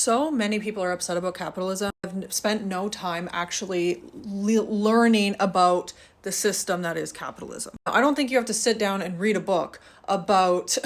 So many people are upset about capitalism. I've spent no time actually learning about the system that is capitalism. I don't think you have to sit down and read a book about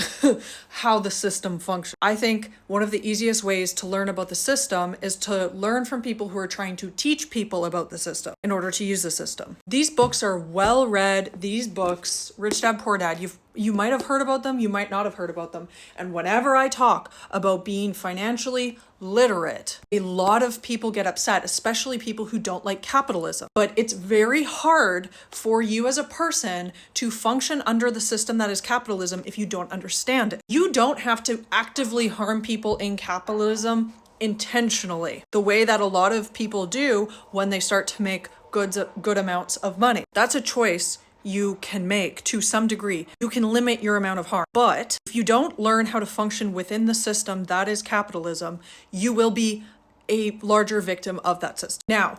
how the system functions. I think one of the easiest ways to learn about the system is to learn from people who are trying to teach people about the system in order to use the system. These books are well read. These books, Rich Dad Poor Dad, you might have heard about them, you might not have heard about them. And whenever I talk about being financially literate, a lot of people get upset, especially people who don't like capitalism. But it's very hard for you as a person to function under the system that is capitalism if you don't understand it. You don't have to actively harm people in capitalism intentionally, the way that a lot of people do when they start to make good amounts of money. That's a choice you can make to some degree. You can limit your amount of harm. But if you don't learn how to function within the system that is capitalism, you will be a larger victim of that system. Now,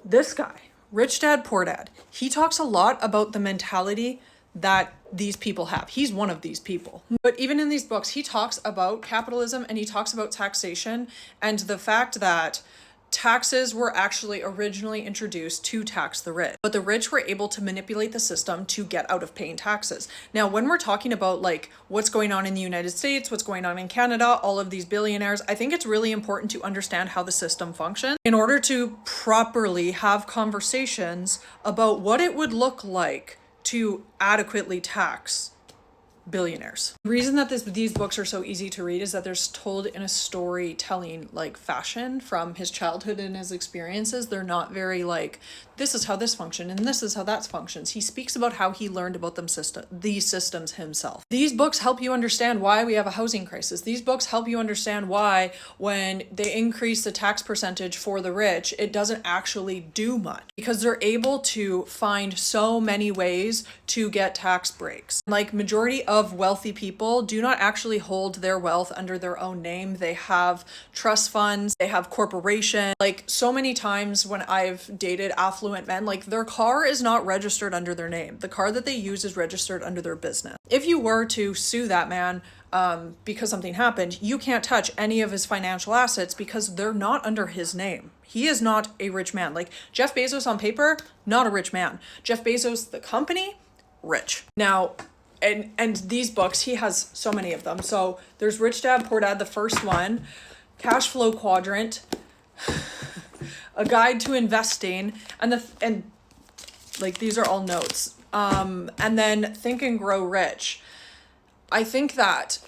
this guy, Rich Dad Poor Dad, he talks a lot about the mentality that these people have. He's one of these people. But even in these books, he talks about capitalism and he talks about taxation and the fact that taxes were actually originally introduced to tax the rich, but the rich were able to manipulate the system to get out of paying taxes. Now, when we're talking about like what's going on in the United States, what's going on in Canada, all of these billionaires, I think it's really important to understand how the system functions in order to properly have conversations about what it would look like to adequately tax billionaires. The reason that these books are so easy to read is that they're told in a storytelling like fashion from his childhood and his experiences. They're not very like, this is how this functions and this is how that functions. He speaks about how he learned about these systems himself. These books help you understand why we have a housing crisis. These books help you understand why when they increase the tax percentage for the rich, it doesn't actually do much because they're able to find so many ways to get tax breaks. Like majority of wealthy people do not actually hold their wealth under their own name. They have trust funds, they have corporations. Like so many times when I've dated affluent men, like their car is not registered under their name. The car that they use is registered under their business. If you were to sue that man because something happened, you can't touch any of his financial assets because they're not under his name. He is not a rich man. Like Jeff Bezos on paper, not a rich man. Jeff Bezos, the company, rich. Now, and these books, he has so many of them. So there's Rich Dad, Poor Dad, the first one, Cash Flow Quadrant, A Guide to Investing, and like these are all notes. And then Think and Grow Rich. I think that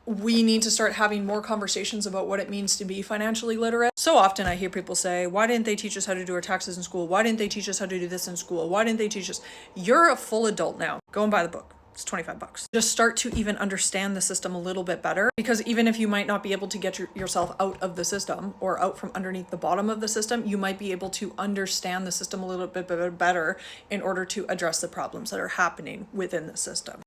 we need to start having more conversations about what it means to be financially literate. So often I hear people say, why didn't they teach us how to do our taxes in school? Why didn't they teach us how to do this in school? Why didn't they teach us? You're a full adult now. Go and buy the book. It's $25. Just start to even understand the system a little bit better, because even if you might not be able to get yourself out of the system or out from underneath the bottom of the system, you might be able to understand the system a little bit better in order to address the problems that are happening within the system.